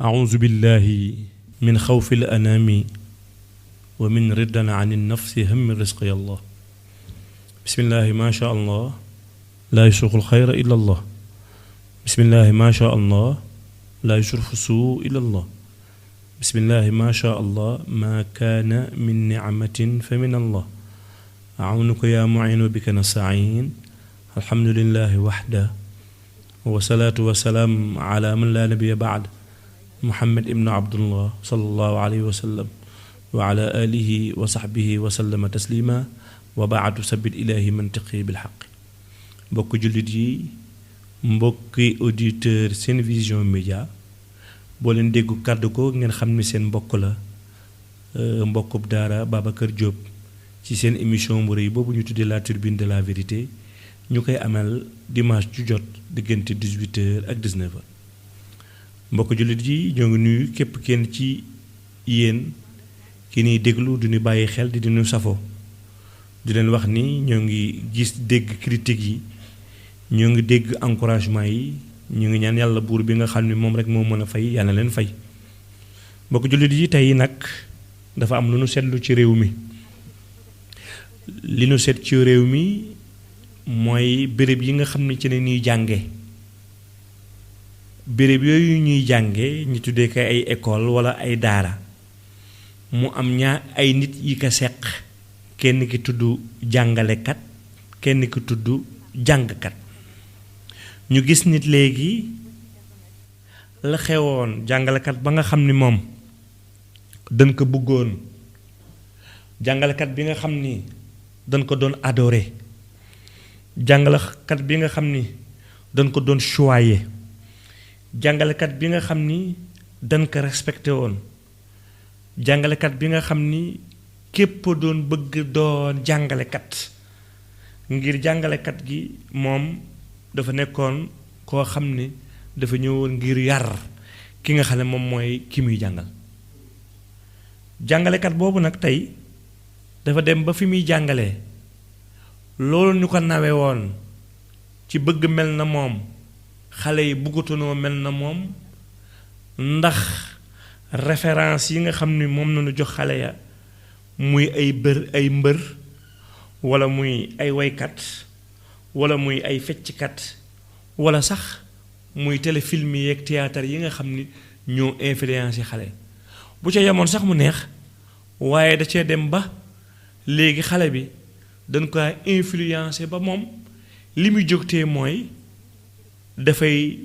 أعوذ بالله من خوف الأنام ومن ردا عن النفس هم الرزق يا الله بسم الله ما شاء الله لا يسوق الخير إلا الله بسم الله ما شاء الله لا يصرف السوء إلا الله بسم الله ما شاء الله ما كان من نعمة فمن الله أعونك يا معين بك نستعين الحمد لله وحده والصلاة والسلام على من لا نبي بعد محمد ابن عبد الله صلى الله عليه وسلم وعلى آله وصحبه وسلم تسليما وبعد سبت إلهي منطقي بالحق mbokk jullit yi mbokki auditeur Sen Vision Média boo leen déggu kàddu ko ngeen xam ni seen mbokk la mbokkub daara Babacar Diop ci seen émission bu rëy boobu ñu tuddee la turbine de la vérité ñu koy amal dimanche ju jot diggante 18h ak 19h mbokk jullit yi ñoo ngi nuyu képp kenn ci yéen ki ñuy déglu du ñu bàyyi xel di ñu safo di leen wax ni ñoo ngi gis dégg critique yi ñoo ngi dégg encouragement yi ñu ngi ñaan yàlla buur bi nga xam ne moom rek moo mën a fay yàlla leen fay mbokk jullit yi tey nag dafa am lu nu seetlu ci réew mi li nu seet ci réew mi mooy béréb yi nga xam ne ci ne ñuy jànge béréb yooyu ñuy jànge ñu tuddee ko ay école wala ay daara mu am ñaar ay nit yi ko seq kenn ki tudd jàngalekat kenn ki tudd jàngkat ñu gis nit léegi la xewoon jàngalekat ba nga xam ni moom dañ ko bëggoon jàngalekat bi nga xam ni dañ ko doon adoré jàngalekat bi nga xam ni dañ ko doon choyé jàngalekat bi nga xam ni dañ ko respecté woon jàngalekat bi nga xam ni képp doon bëgg doon jàngalekat ngir jàngalekat gi moom dafa nekkoon koo xam ni dafa ñëwoon ngir yar ki nga xam ne moom mooy ki muy jàngal jàngalekat boobu nag tey dafa dem ba fi muy jàngalee loolu ñu ko nawe woon ci bëgg mel na moom xale yi bëggatunoo mel na moom ndax référence yi nga xam ni moom nañu jox xale ya muy ay mbër wala muy ay waykat wala muy ay fecckat wala sax muy téléfilm yi ak théâtre yi nga xam ni ñoo influencé xale bu ca yemoon sax mu neex waaye da cee dem ba léegi xale bi dañ ko influencé ba moom li muy jógtee mooy dafay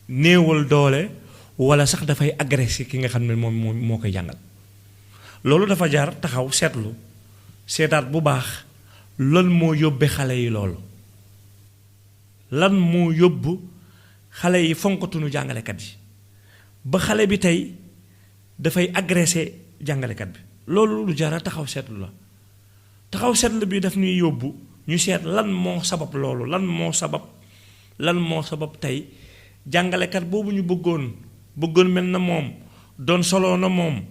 néewal doole wala sax dafay agressé ki nga xam ne moom moo koy jàngal loolu dafa jaar taxaw seetlu seetaat bu baax lan moo yóbbe xale yi loolu lan moo yóbbu xale yi fonkatuñu jàngalekat yi ba xale bi tey dafay agressé jàngalekat bi loolu lu jara taxaw seetlu la taxaw seetlu bi daf ñuy yóbbu ñu seet lan moo sabab loolu lan moo sabab tey jàngalekat boobu ñu bëggoon mel na moom doon soloo na moom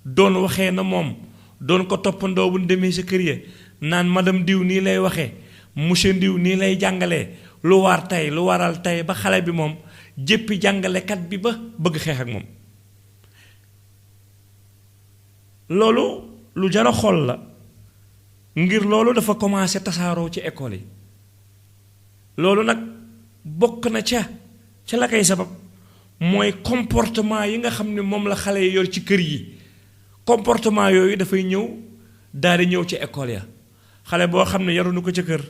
doon waxee na moom doon ko toppandoo bu demee sa kër ya naan madame diw nii lay waxee monsieur diw nii lay jàngalee lu waral tey ba xale bi moom jéppi jàngalekat bi ba bëgg xeex ak moom loolu lu jar a xool la ngir loolu dafa commencé tasaaroo ci école yi loolu nag bokk na ca la koy sabab mooy comportement yi nga xam ne moom la xale yi yor ci kër yi comportement yooyu dafay ñëw daal di ñëw ci école ya xale boo xam ne yaruñu ko ca kër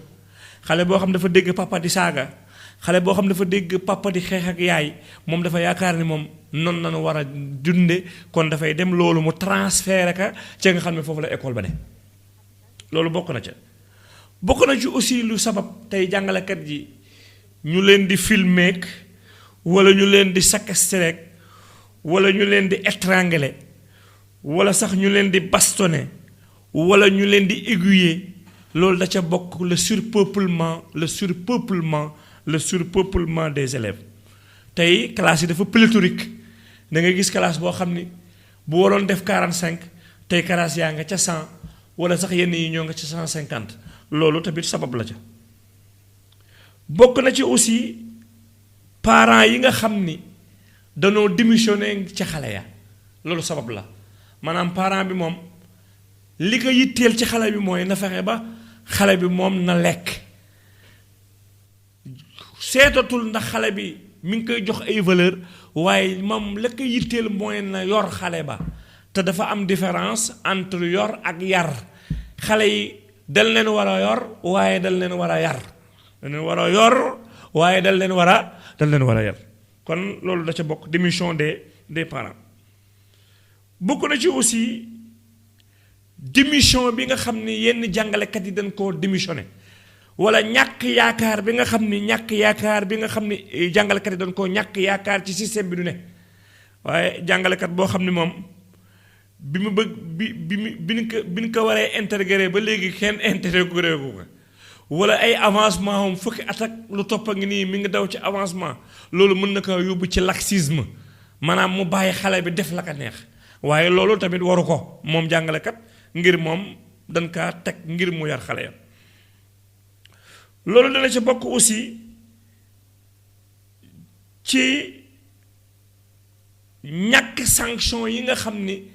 xale boo xam ne dafa dégg papa di saaga xale boo xam ne dafa dégg papa di xeex ak yaay moom dafa yaakaar ni moom noonu nañu war a dunde kon dafay dem loolu mu transféré ka ca nga xam ne foofu la école ba ne loolu bokk na ci aussi lu sabab tey jàngalekat yi ñu leen di filmer wala ñu leen di séquestrer wala ñu leen di étrangler wala sax ñu leen di bastonner wala ñu leen di aiguiller loolu da ca bokk le surpeuplement des élèves tey classe yi dafa pléthorique da nga gis classe boo xam ni bu waroon def 45 tey classe yaa nga ca 100 wala sax yenn yi ñoo nga ca 150 loolu tamit sabab la ca bokk na ci aussi parents yi nga xam ni danoo démissionné ci xale ya loolu sabab la maanaam parent bi moom li ko yitteel ci xale bi mooy na fexe ba xale bi moom na lekk seetatul ndax xale bi mi ngi koy jox ay valeur waaye moom la ko yitteel mooy na yor xale ba te dafa am différence entre yor ak yar xale yi dal leen war a yor waaye dal leen war a yar dal leen war a yor waaye dal leen war a yar kon loolu da ca bokk démission des parents bokk na ci aussi démission bi nga xam ni yenn jàngalekat yi dañ koo démissionné wala ñàkk yaakaar bi nga xam ni jàngalekat yi dañ koo ñàkk yaakaar ci système bi du ne waaye jàngalekat boo xam ni moom bi mu bëgg bi ñu ko waree intégré ba léegi kenn intégré ko wala ay avancement moom fukki at ak lu topp a ngi nii mi ngi daw ci avancement loolu mën na ko yóbbu ci laxisme maanaam mu bàyyi xale bi def la ko neex waaye loolu tamit waru ko moom jàngalekat ngir moom dañ kaa teg ngir mu yar xale ya loolu dana ci bokk aussi ci ñàkk sanction yi nga xam ni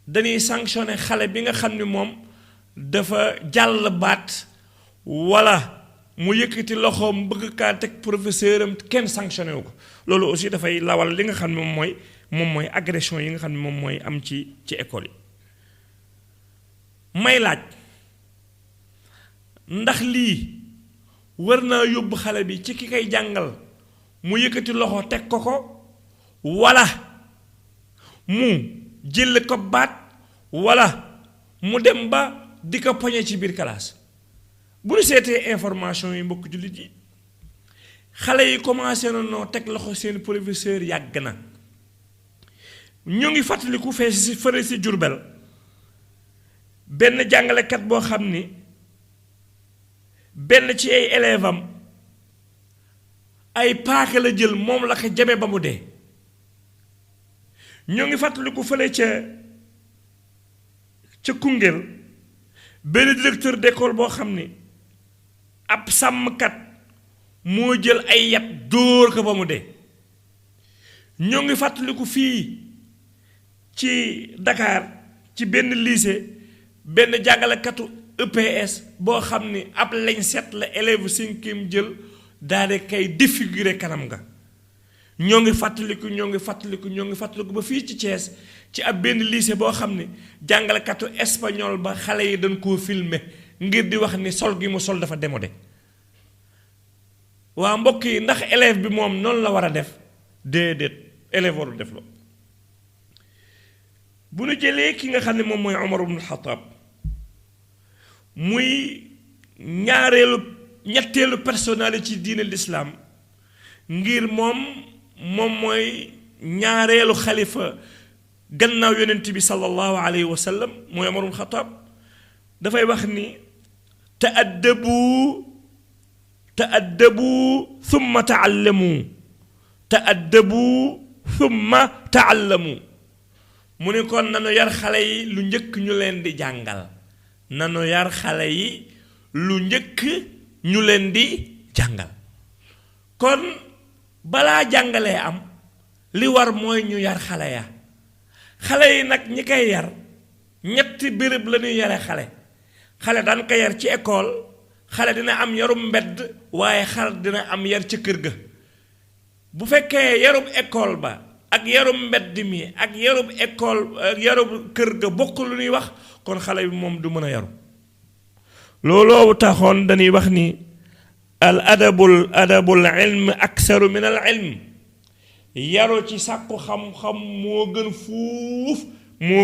dañuy sanctionné xale bi nga xam ni moom dafa jàll baat wala mu yëkkati loxoom bëgg kaa teg professeur am kenn sanctionné wu ko loolu aussi dafay lawal li nga xam ne moom mooy agression yi nga xam ne moom mooy am ci école yi may laaj ndax lii war naa yóbbu xale bi ci ki koy jàngal mu yëkkati loxo teg ko wala mu jël ko baat wala mu dem ba di ko poñe ci biir classe bu ñu seetee information yi mbokk jullit yi xale yi commencé na noo teg loxo seen professeur yàgg na ñu ngi fàttaliku fële si Jurbel benn jàngalekat boo xam ni benn ci ay élève am ay paaka la jël moom la ko jame ba mu dee ñoo ngi fàttaliku fële ca Koungheul benn directeur d'école boo xam ni ab sàmmkat moo jël ay yat dóor ko ba mu dee ñoo ngi fàttaliku fii ci Dakar ci benn lycée benn jàngalekatu EPS boo xam ni ab lañ set la élève cinquième jël daal di kay défigurer kanam nga ñoo ngi fàttaliku ba fii ci Thiès ci ab benn lycée boo xam ni jàngalekatu espagnol ba xale yi dañ koo filmer ngir di wax ni sol gi mu sol dafa démodé waa mbokk yi ndax élève bi moom noonu la war a def déedéet élève warul def loolu bu nu jëlee ki nga xam ne moom mooy Omar ibn Khattab muy ñetteelu personnalité ci diine l'islam ngir moom mooy ñaareelu xalifa gannaaw yonent bi sallallahu alayhi wa sallam mooy Omar ibn Khattab dafay wax ni ta'addabu thumma ta'allamu mu ni kon nanu yar xale yi lu njëkk ñu leen di jàngal kon balaa jàngalee am li war mooy ñu yar xale ya xale yi nag ñi koy yar ñetti béréb la ñuy yare xale daan ko yar ci école xale dina am yarum mbedd waaye xale dina am yar ca kër ga bu fekkee yarum école ba ak yarum mbedd mi ak yarum école yarum kër ga bokk lu ñuy wax kon xale bi moom du mën a yaru looloo taxoon dañuy wax ni al adabul ilm aksaru min al ilm yaru ci sàkku xam-xam moo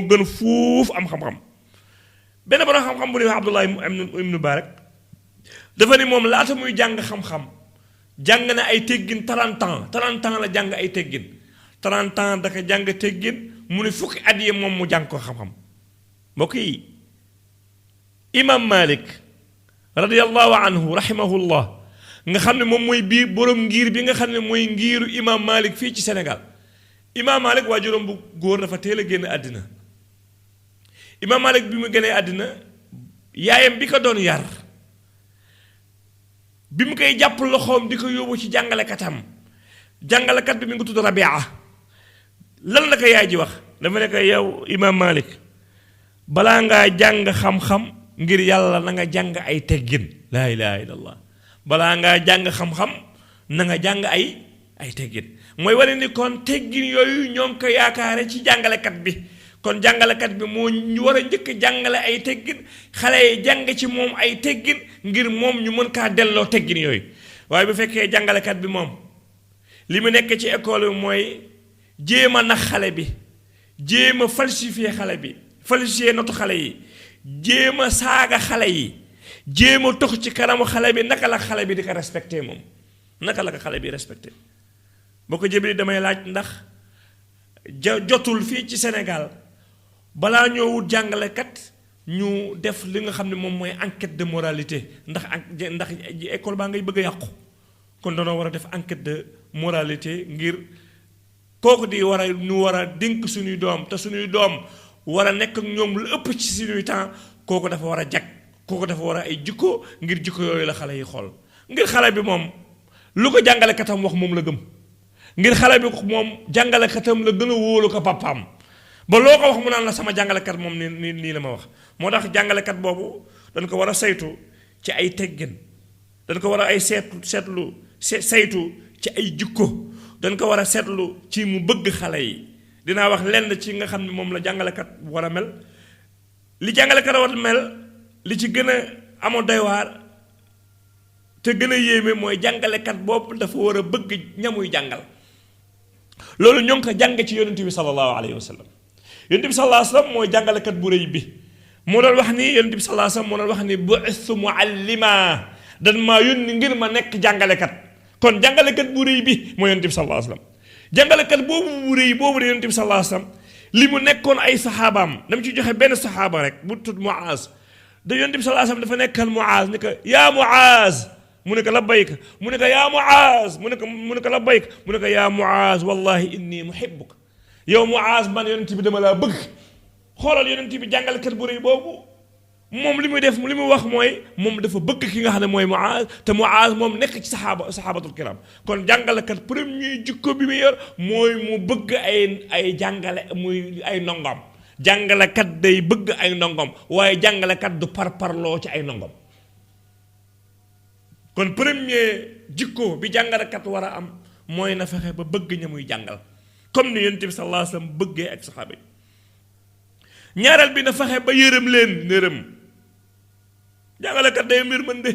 gën fuuf am xam-xam benn borom xam-xam bu ñuy wax Abdullah ibn Mubarak dafa ni moom laata muy jàng xam-xam jàng na ay teggin 30 ans la jàng ay teggin 30 ans daka jàng teggin mu ne fukki at yi moom mu jàng ko xam-xam mbokk yi imam Malik radiyallahu anhu rahimahullah nga xam ne moom mooy bii borom ngir bi nga xam ne mooy ngiiru imam Malik fii ci Sénégal imam Malik waajuram bu góor dafa teel a génn àddina imam Malik bi mu génnee àddina yaayam bi ko doon yar bi mu koy jàpp loxoom di ko yóbbu ci jàngalekatam jàngalekat bi mi ngi tudd Rabia lan la ko yaay ji wax dafa ne ko yow Imam Malik balaa ngaa jàng xam-xam ngir yàlla na nga jàng ay teggin laa ilaha illallah balaa ngaa jàng xam-xam na nga jàng ay teggin mooy wane ni kon teggin yooyu ñoom ko yaakaare ci jàngalekat bi kon jàngalekat bi moo ñu war a njëkk jàngale ay teggin xale yi jàng ci moom ay teggin ngir moom ñu mën kaa delloo teggin yooyu waaye bu fekkee jàngalekat bi moom li mu nekk ci école bi mooy jéem a nax xale bi jéem a falsifier xale bi falsifier notu xale yi jéem a saaga xale yi jéem a tox ci kanamu xale bi naka la xale bi di ko respecté moom naka la ko xale bi respecté boo ko jëbli damay laaj ndax jotul fii ci Sénégal balaa ñoo wut jàngalekat ñu def li nga xam ne moom mooy enquête de moralité ndax école baa ngay bëgg a yàqu kon danoo war a def enquête de moralité ngir kooku di war a ñu war a dénk suñuy doom te suñuy doom war a nekk ak ñoom lu ëpp ci suñuy temps kooku dafa war a jag kooku dafa war a ay jikko ngir jikko yooyu la xale yi xool ngir xale bi moom lu ko jàngalekatam wax moom la gëm ngir xale bi moom jàngalekatam la gën a wóolu ko papaam ba loo ko wax mu naan la sama jàngalekat moom nii la ma wax moo tax jàngalekat boobu dañ ko war a saytu ci ay teggin dañ ko war a ay saytu ci ay jikko dañ ko war a seetlu ci mu bëgg xale yi dinaa wax lenn ci nga xam ne moom la jàngalekat war a mel li jàngalekat war a mel li ci gën a amoo doy waar te gën a yéeme mooy jàngalekat boobu dafa war a bëgg ñamuy jàngal loolu ñoo ngi ko jàng ci yonent bi sallallahu alayhi wa sallam yonent bi sallallahu alayhi wa sallam mooy jàngalekat bu rëy bi moo doon wax ni yonent bi sallallahu alayhi wa sallam moo doon wax ni bu'ithtu mu'allima dan maa yónni ngir ma nekk jàngalekat kon jàngalekat bu rëy bi mooy yonent bi sallallahu alayhi wa sallam jàngalekat boobu bu rëy boobu de yonent bi sallallahu alayhi wa sallam li mu nekkoon ay saxaabaam dama ci joxe benn saxaaba rek bu tudd Muaz da yonent bi sallallahu alayhi wa sallam dafa nekkal Muaz ni ko yaa Muaz mu ne ko labbayka mu ne ko yaa Muaz mu ne ko labbayka mu ne ko yaa Muaz wallahi inni muhibbuka yow Muaz man yonent bi dama laa bëgg xoolal yonent bi jàngalekat bu rëy boobu moom li muy def li mu wax mooy moom dafa bëgg ki nga xam ne mooy Muaz te Muaz moom nekk ci saxaabatul kiram kon jàngalekat premier jikko bi mu yor mooy mu bëgg ay jàngale muy ay ndongom jàngalekat day bëgg ay ndongom waaye jàngalekat du parparloo ci ay ndongom kon premier jikko bi jàngalekat war a am mooy na fexe ba bëgg ña muy jàngal comme ni yonent bi sallallahu alayhi wa sallam bëggee ak saxaaba yi ñaareel bi na fexe ba yërëm leen nërëm jàngalekat day yërmande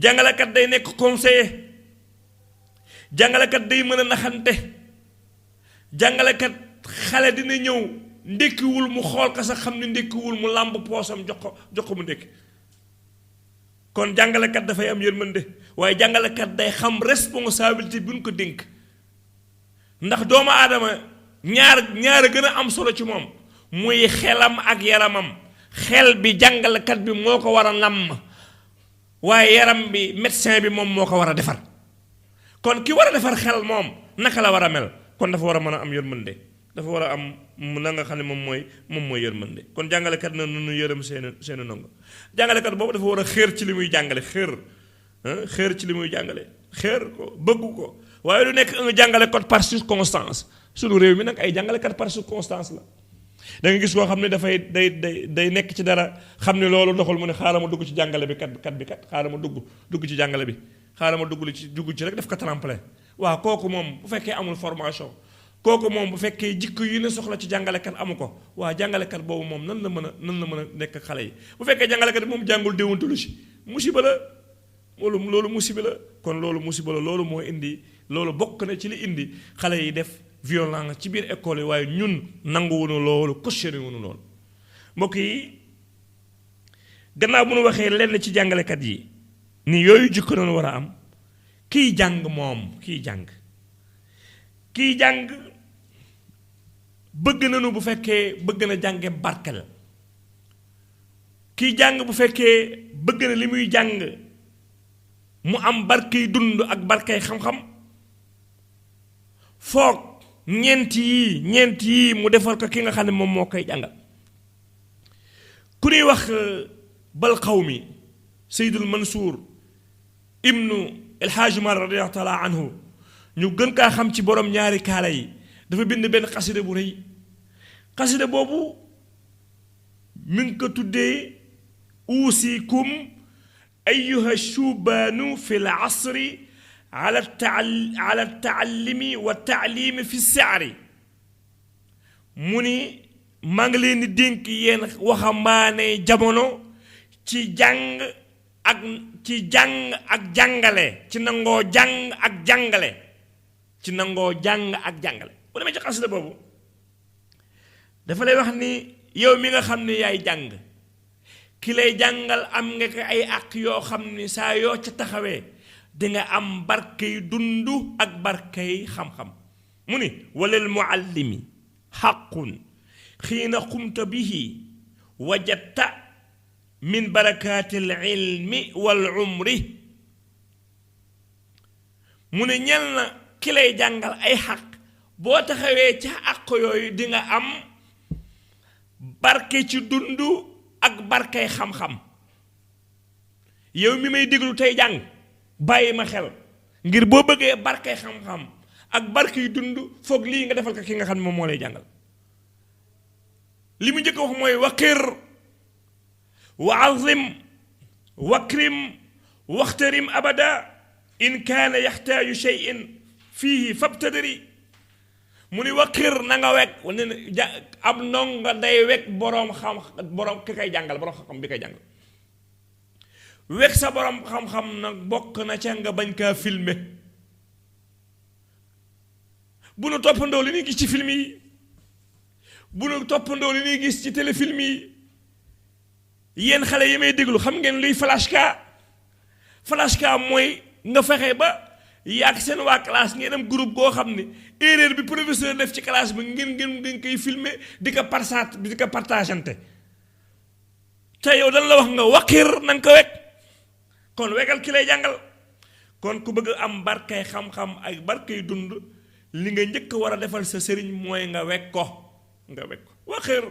jàngalekat day nekk conseiller jàngalekat day mën a naxante jàngalekat xale dina ñëw ndékkiwul mu xool ko sax xam ne ndékkiwul mu làmb poosam jox ko mu ndékki kon jàngalekat dafay am yërmande waaye jàngalekat day xam responsabilité bi ñu ko dénk ndax doomu aadama ñaar a gën a am solo ci moom muy xelam ak yaramam xel bi jàngalekat bi moo ko war a namm waaye yaram bi médecin bi moom moo ko war a defar kon ki war a defar xel moom naka la war a mel kon dafa war a mën a am yërmande dafa war a am na nga xam ne moom mooy yërmande kon jàngalekat na nu yërëm seen ndongo jàngalekat boobu dafa war a xéer ci li muy jàngale xéer ci li muy jàngale xéer ko bëgg ko waaye du nekk un jàngalekat par circonstance sunu réew mi nag ay jàngalekat par circonstance la da nga gis koo xam ne dafay day nekk ci dara xam ne loolu doxul mu ne xaaral ma dugg ci jàngale bi kat xaaral ma dugg ci jàngale bi xaaral ma dugg ci rek def ko tremplin waaw kooku moom bu fekkee amul formation kooku moom bu fekkee jikko yi ne soxla ci jàngalekat amu ko waa jàngalekat boobu moom nan la mën a nekk ak xale yi bu fekkee jàngalekat bi moom jàngul déontologie musiba la loolu musiba la kon loolu musiba la loolu moo indi loolu bokk na ci li indi xale yi def violence ci biir école yi waaye ñun nanguwunu loolu cautionné wunu loolu mbokk yi gannaaw bu nu waxee lenn ci jàngalekat yi ni yooyu jikko noonu war a am kiy jàng bëgg nañu bu fekkee bëgg na jànge barkel kiy jàng bu fekkee bëgg na li muy jàng mu am barkey dund ak barkey xam-xam foog ñeent yii mu defal ko ki nga xam ne moom moo koy jàngal ku ñuy wax Balqawmi Seydul Mansour ibnu El Hadj Mar radiyallahu taala anhu ñu gën kaa xam ci borom ñaari kaala yi dafa bind benn xasida bu rëy xasida boobu mi ngi ko tuddee uusikum ayuha shubaanu fi l asri ala taallimi wa taalimi fi saari mu ni maa ngi leen di dénk yéen waxambaane jamono ci jàng ak jàngale ci nangoo jàng ak jàngale ci nangoo jàng ak jàngale bu demee ci xasida boobu dafa lay wax ni yow mi nga xam ne yaay jàng ki lay jàngal am nga ko ay àq yoo xam ni saa yoo ca taxawee dinga am barkey dund ak barkey xam-xam mu ni walal muallimi xaqun xiina xumta bihi wajadta min barakaati al ilmi wal umri mu ne ñel na ki lay jàngal ay xaq boo taxawee ca àq yooyu di nga am barke ci dund ak barkey xam-xam yow mi may déglu tey jàng bàyyi ma xel ngir boo bëggee barkey xam-xam ak barkey dund foog lii nga defal ko ki nga xam ne moom moo lay jàngal li mu njëkk wax mooy waqir wa azim wakrim waxtarim abada in kaana yaxtaaju cheyin fiihi fabtadari mu ni waqir na nga wekk wane ne ab ndongo day wekk boroom ki koy jàngal boroom xam-xam bi koy jàngal wekk sa boroom xam-xam nag bokk na ca nga bañ kaa filmer bu nu toppandoo li ñuy gis ci film yi bu nu toppandoo li ñuy gis ci téléfilm yi yéen xale yi may déglu xam ngeen luy flashka mooy nga fexe ba yàgg seen waa classe ngeen am groupe goo xam ne erreur bi professeur def ci classe bi ngeen koy filmer di ko partagante te yow dañ la wax nga waqir na nga ko wekk kon wegal ki lay jàngal kon ku bëgg am barkay xam-xam ak barkay dund li nga njëkk war a defal sa sëriñ mooy nga wekk ko waqir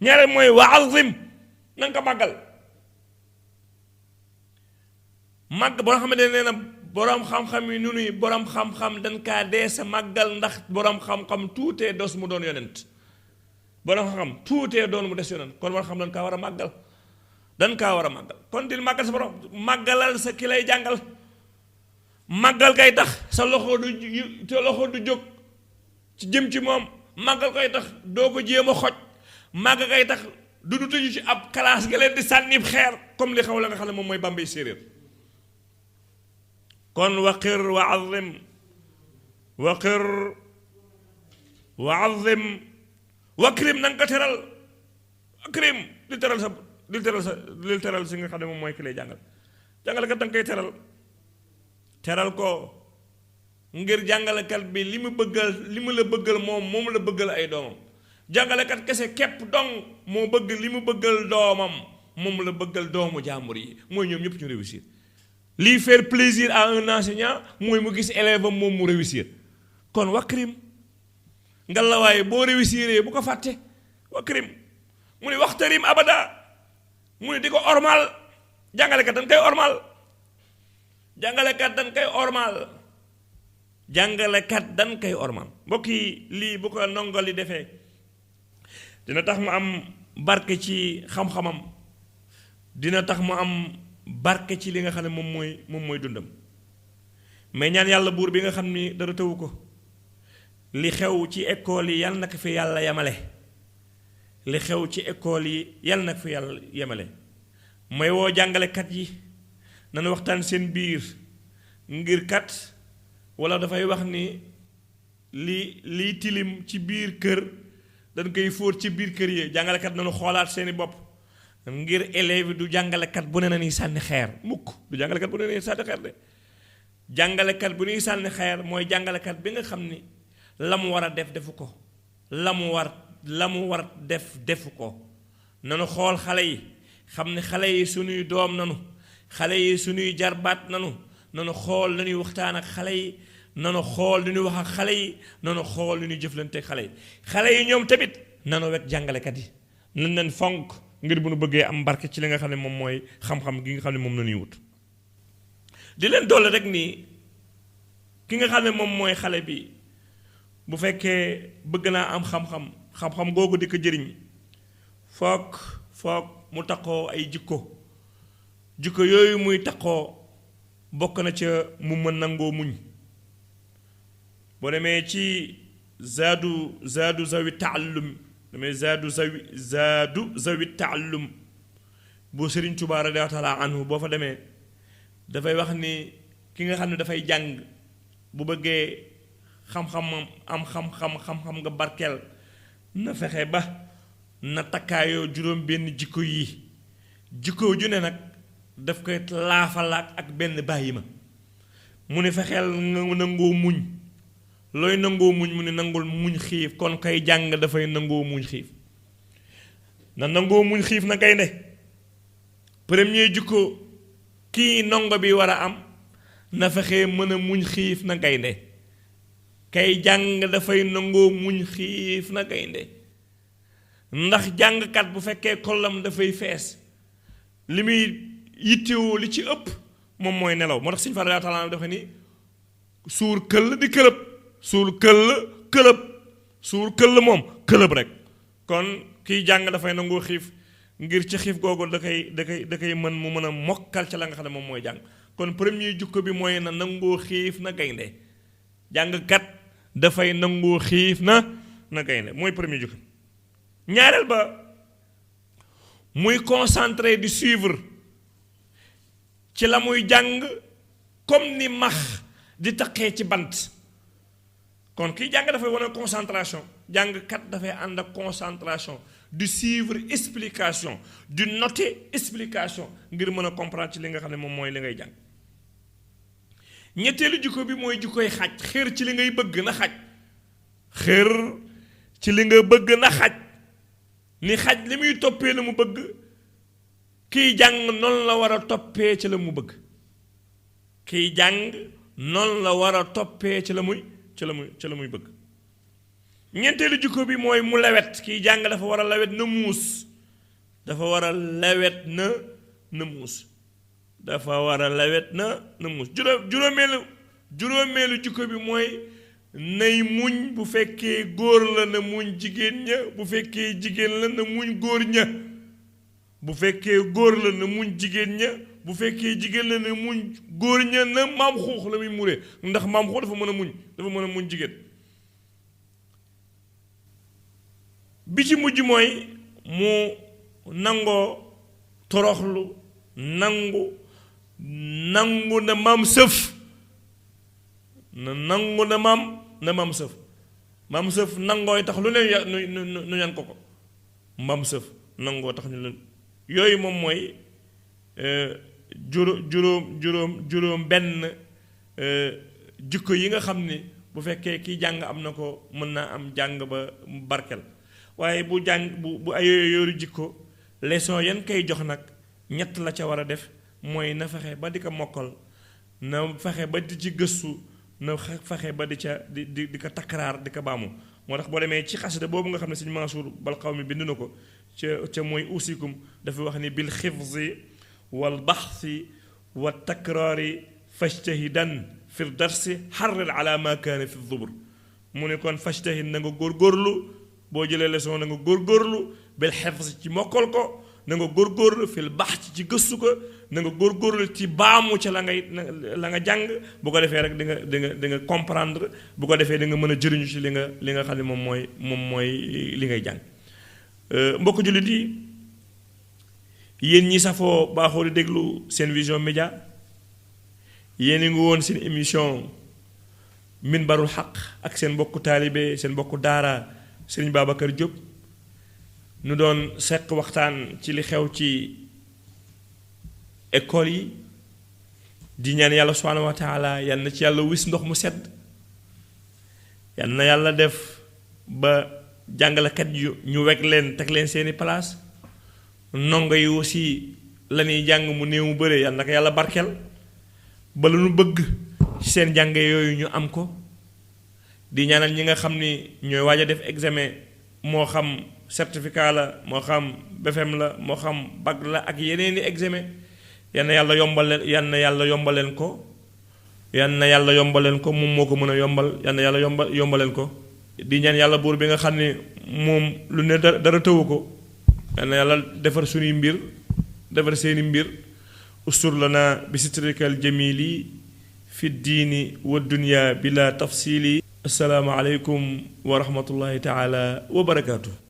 ñaare mooy wa azim na nga ko màgg boo xam ne nee na boroom xam-xam yi nu nuy boroom xam-xam dañ kaa dee sa màggal ndax boroom xam-xam tuutee dos mu doon yonent boroom xam-xam tuutee doon mu des yonent kon war xam dañ kaa war a màggal kon di màggal sa boroom màggalal sa ki lay jàngal màggal kay tax sa loxo du jóg ci jëm ci moom màggal koy tax doo ko jéem a xoj màggal kay tax du tëju ci ab classe nga leen di sànni xeer comme li xaw la nga xam ne moom mooy Bambey séeréer kon waqir wa azim wakrim na nga ko teral akrim li teral si nga xam ne moom mooy ki lay jàngalekat da nga koy teral ko ngir jàngalekat bi li mu la bëggal moom la bëggal ay doomam jàngalekat kese képp dong moo bëgg li mu bëggal doomam moom la bëggal doomu jàmbur yi mooy ñoom ñëpp ñu réussir lii faire plaisir à un enseignant mooy mu gis élève am moom mu réussir kon wakrim nga la waaye boo réussiree bu ko fàtte wakrim mu ne waxtarim abada mu ne di ko ormal jàngalekat dañ koy ormal mbokk yi lii bu ko ndongo li defee dina tax mu am barke ci xam-xamam dina tax mu am barke ci li nga xam ne moom mooy dundam mais ñaan yàlla buur bi nga xam ni dara tëwu ko li xew ci école yi yal na ko fi yàlla yemale mooy woo jàngalekat yi nañu waxtaan seen biir ngir kat wala dafay wax ni liy tilim ci biir kër dañ koy fóot ci biir kër yi jàngalekat nañu xoolaat seeni bopp ngir élève du jàngalekat bu ne na ni sànni xeer mukk du jàngalekat bu ne na ni sànni xeer de jàngalekat bu ñuy sànni xeer mooy jàngalekat bi nga xam ni la mu war a def defu ko la mu war defu ko nanu xool xale yi xam ne xale yi suñuy doom nanu xale yi suñuy jarbaat nanu xool lañuy waxtaan ak xale yi nanu xool lu ñuy wax ak xale yi nanu xool lu ñuy jëflante xale yi ñoom tamit nanu wekk jàngalekat yi nañ leen fonk ngir bu nu bëggee am barke ci li nga xam ne moom mooy xam-xam gi nga xam ne moom la ñuy wut di leen doole rek nii ki nga xam ne moom mooy xale bi bu fekkee bëgg naa am xam-xam googu di ko jëriñ foog mu takkoo ay jikko yooyu muy takkoo bokk na ca mu mën nangoo muñ boo demee ci zaadu zawi taallum damay zaadu zawi taallum boo Sëriñ Tuubaa radiyallaahu taala anhu boo fa demee dafay wax ni ki nga xam ne dafay jàng bu bëggee xam-xam nga barkeel na fexe ba na takkaayoo juróom benn jikko yi jikko ju ne nag daf koy laafalaak ak benn bàyyi ma mu ne fexeel nga nangoo muñ looy nangoo muñ mu ne nangul muñ xiif kon kay jàng dafay nangoo muñ xiif na nangoo muñ xiif na gaynde premier jikko kii ndongo bi war a am na fexe mën a muñ xiif na gaynde kay jàng dafay nangoo muñ xiif na gaynde ndax jàngkat bu fekkee kollam dafay fees li muy yittewoo li ci ëpp moom mooy nelaw moo tax Sëñ Fallu taala dafa ni suur këll di këlëb suur këll moom këlëb rek kon kiy jàng dafay nangoo xiif ngir ci xiif googu da koy mën mu mën a mokkal ca la nga xam ne moom mooy jàng kon premier jukko bi mooy na nangoo xiif na gaynde jàngkat dafay nangoo xiif na gaynde mooy premier jukko ñaareel ba muy concentré di suivre ci la muy jàng comme ni max di taqee ci bant kon kiy jàng dafay wane concentration jàngkat dafay ànd ak concentration di suivre explication di noter explication ngir mën a comprendre ci li nga xam ne moom mooy li ngay jàng ñetteelu jikko bi mooy jikkoy xaj xër ci li ngay bëgg na xaj xër ci li nga bëgg na xaj ni xaj li muy toppee la mu bëgg kiy jàng noonu la war a toppee ci la mu bëgg kiy jàng noonu la war a toppee ci la muy bëgg ñeenteelu jikko bi mooy mu lewet kiy jàng dafa war a lewet na muus dafa war a lewet na muus dafa war a lewet na muus juróomeelu jikko bi mooy nay muñ bu fekkee góor la na muñ jigéen ña bu fekkee jigéen la na muñ góor ña bu fekkee góor la na muñ jigéen ña bu fekkee jigéen la na muñ góor ña na maam xuux la muy muree ndax maam xuux dafa mën a muñ jigéen bi ci mujj mooy mu nangoo toroxlu nangu na maam sëf nangu na maam sëf maam sëf nangooy tax lu ne nu ñan ko maam sëf nangoo tax ñu leen yooyu moom mooy juróom benn jikko yi nga xam ni bu fekkee kiy jàng am na ko mën naa am jàng ba barkel waaye bu ay yooyu jikko leçon yan koy jox nag ñett la ca war a def mooy na fexe ba di ko mokkal na fexe ba di ci gëstu na fexe ba di ca di ko takkaraar di ko baamu moo tax boo demee ci xasida boobu nga xam ne Sëñ Mansour Balxaw mi bind na ko ca mooy usikum dafa wax ni bil xifzi wal baxsi wa takraari fajtahidan fi darsi xarril ala ma kaana fi zubur mu ne kon fajtahid na nga góorgóorlu boo jëlee leçon na nga góorgóorlu bil xifzi ci mokkal ko na nga góorgóorlu fil baxsi ci gëstu ko na nga góorgóorlu ci baamu ca la nga jàng bu ko defee rek di nga comprendre bu ko defee di nga mën a jëriñu ci li nga xam ne moom mooy li ngay jàng mbokk jullit yi yéen ñi safoo baaxoo di déglu seen Vision Médias yéen a ngi woon seen émission Minbarul Haq ak seen mbokku taalibe seen mbokku daara Serigne Babacar Diop nu doon seq waxtaan ci li xew ci école yi di ñaan yàlla subhanahu wa taala yal na ci yàlla wis ndox mu sedd yal na yàlla def ba jàngalekat yu ñu weg leen teg leen seeni place ndongo yi aussi la ñuy jàng mu néew mu bëre yal na ko yàlla barkeel ba lu nu bëgg ci seen jànge yooyu ñu am ko di ñaanal ñi nga xam ni ñooy waaj a def examen moo xam certificat la moo xam BFEM la moo xam bac la ak yeneeni examen yal na yàlla yombal leen ko yal na yàlla yombaleen ko, moom moo ko mën a yombal, yal na yàlla yombaleen ko. di ñaan yàlla buur bi nga xam ne moom lu ne dara tëwu ko, yal na yàlla defar suñuy mbir, defar seeni mbir. ustur lana bi sitrikal jamili fi diini wa dunya bila tafsili. assalaamu aleykum wa rahmatullahi taala wa barakaatu.